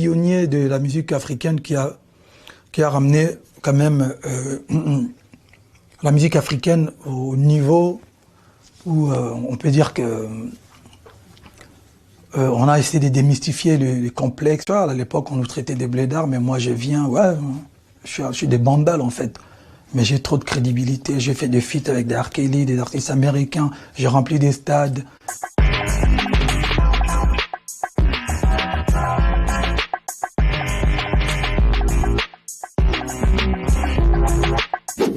Pionnier de la musique africaine qui a ramené quand même la musique africaine au niveau où on peut dire que on a essayé de démystifier les complexes. À l'époque, on nous traitait des blédards, mais moi je viens, ouais, je suis des bandals en fait. Mais j'ai trop de crédibilité, j'ai fait des feats avec des R. Kelly, des artistes américains, j'ai rempli des stades.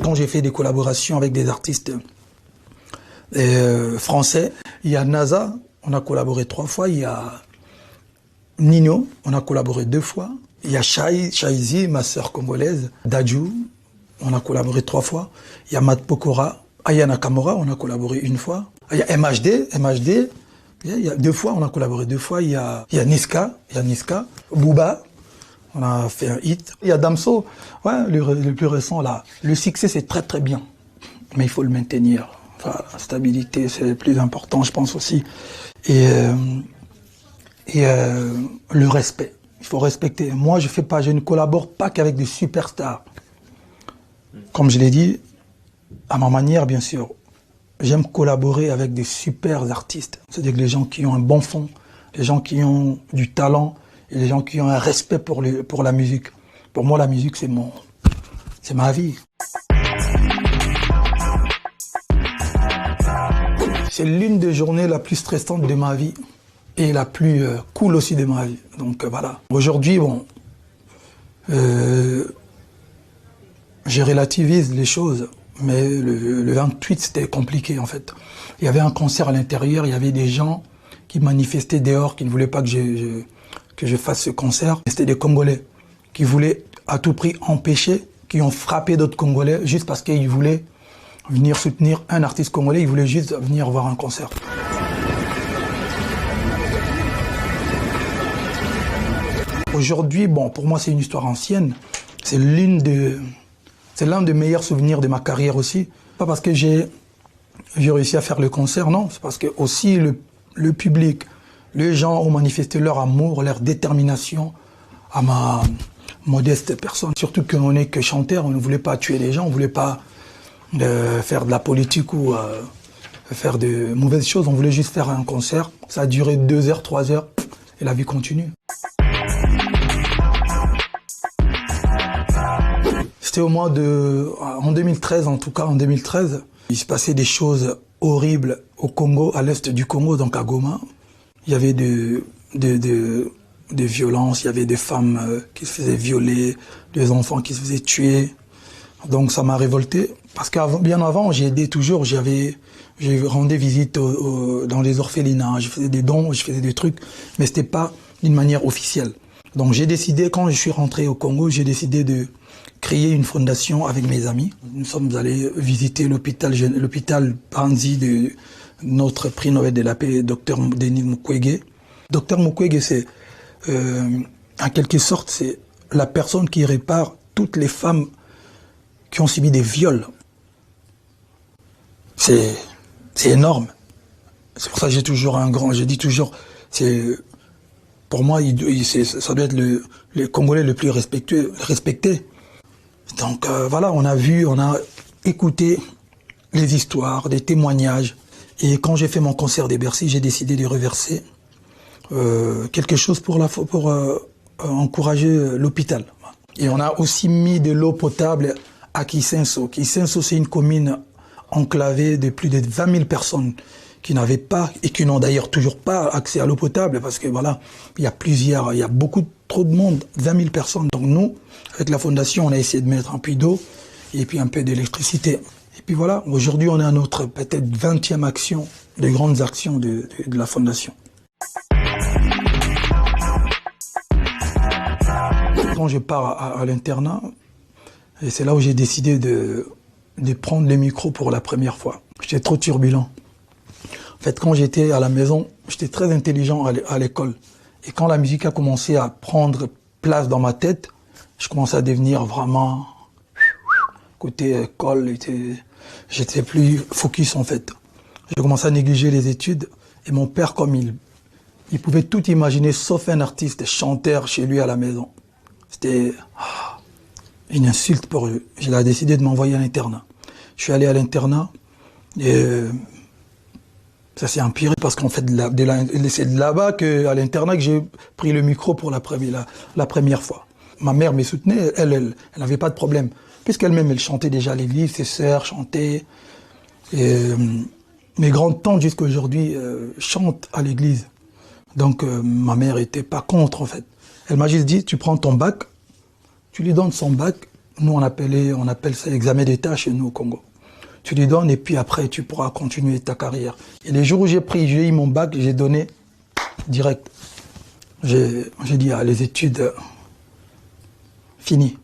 Quand j'ai fait des collaborations avec des artistes français, il y a NASA, on a collaboré 3 fois, il y a Nino, on a collaboré 2 fois, il y a Shaizi, ma sœur congolaise, Dadju, on a collaboré 3 fois, il y a Matt Pokora, Aya Nakamura, on a collaboré 1 fois, il y a MHD, il y a 2 fois, on a collaboré 2 fois, il y a Niska, Booba, on a fait un hit. Il y a Damso, ouais, le plus récent là. Le succès c'est très très bien, mais il faut le maintenir. Enfin, la stabilité c'est le plus important, je pense aussi. Et le respect. Il faut respecter. Moi je ne collabore pas qu'avec des superstars. Comme je l'ai dit, à ma manière bien sûr, j'aime collaborer avec des super artistes. C'est-à-dire les gens qui ont un bon fond, les gens qui ont du talent, et les gens qui ont un respect pour la musique. Pour moi, la musique, c'est ma vie. C'est l'une des journées la plus stressantes de ma vie et la plus cool aussi de ma vie. Donc voilà. Aujourd'hui, bon, je relativise les choses, mais le 28, c'était compliqué en fait. Il y avait un concert à l'intérieur, il y avait des gens qui manifestaient dehors, qui ne voulaient pas que je fasse ce concert. C'était des Congolais qui voulaient à tout prix empêcher, qui ont frappé d'autres Congolais juste parce qu'ils voulaient venir soutenir un artiste congolais, ils voulaient juste venir voir un concert. Aujourd'hui, bon, pour moi c'est une histoire ancienne, c'est l'un des meilleurs souvenirs de ma carrière aussi. Pas parce que j'ai réussi à faire le concert, non, c'est parce que aussi le public, les gens ont manifesté leur amour, leur détermination à ma modeste personne. Surtout qu'on n'est que chanteur, on ne voulait pas tuer les gens, on ne voulait pas faire de la politique ou faire de mauvaises choses, on voulait juste faire un concert. Ça a duré 2 heures, 3 heures et la vie continue. C'était en 2013 en tout cas, en 2013, il se passait des choses horribles au Congo, à l'est du Congo, donc à Goma. Il y avait des violences, il y avait des femmes qui se faisaient violer, des enfants qui se faisaient tuer. Donc ça m'a révolté. Parce que bien avant, j'ai aidé toujours, j'ai rendu visite dans les orphelinats, je faisais des dons, je faisais des trucs, mais c'était pas d'une manière officielle. Donc j'ai décidé, quand je suis rentré au Congo, j'ai décidé de créer une fondation avec mes amis. Nous sommes allés visiter l'hôpital Panzi de notre prix Nobel de la paix, Dr Denis Mukwege. Dr Mukwege, c'est, en quelque sorte, c'est la personne qui répare toutes les femmes qui ont subi des viols. C'est énorme. C'est pour ça que j'ai toujours je dis toujours, pour moi, ça doit être le Congolais le plus respecté. Donc voilà, on a écouté les histoires, des témoignages. Et quand j'ai fait mon concert des Bercy, j'ai décidé de reverser quelque chose pour encourager l'hôpital. Et on a aussi mis de l'eau potable à Kisenso. Kisenso, c'est une commune enclavée de plus de 20 000 personnes qui n'avaient pas, et qui n'ont d'ailleurs toujours pas accès à l'eau potable, parce que voilà, il y a trop de monde, 20 000 personnes. Donc nous, avec la fondation, on a essayé de mettre un puits d'eau et puis un peu d'électricité. Et puis voilà, aujourd'hui on est à notre peut-être 20e action, des grandes actions de la fondation. Quand je pars à l'internat, et c'est là où j'ai décidé de prendre les micros pour la première fois. J'étais trop turbulent. En fait, quand j'étais à la maison, j'étais très intelligent à l'école. Et quand la musique a commencé à prendre place dans ma tête, je commençais à devenir vraiment... Côté école, j'étais plus focus en fait. J'ai commencé à négliger les études. Et mon père, comme il Il pouvait tout imaginer sauf un artiste chanteur chez lui à la maison. C'était une insulte pour lui. Il a décidé de m'envoyer à l'internat. Je suis allé à l'internat et ça s'est empiré parce qu'en fait, c'est de là-bas, à l'internat, que j'ai pris le micro pour la première fois. Ma mère me soutenait, elle n'avait pas de problème. Puisqu'elle-même, elle chantait déjà à l'église, ses sœurs chantaient. Et, mes grandes-tantes, jusqu'à aujourd'hui, chantent à l'église. Donc, ma mère était pas contre, en fait. Elle m'a juste dit, tu prends ton bac, tu lui donnes son bac. Nous, on appelle ça examen d'État chez nous au Congo. Tu lui donnes et puis après, tu pourras continuer ta carrière. Et les jours où j'ai eu mon bac, j'ai donné direct. J'ai dit, les études, finies.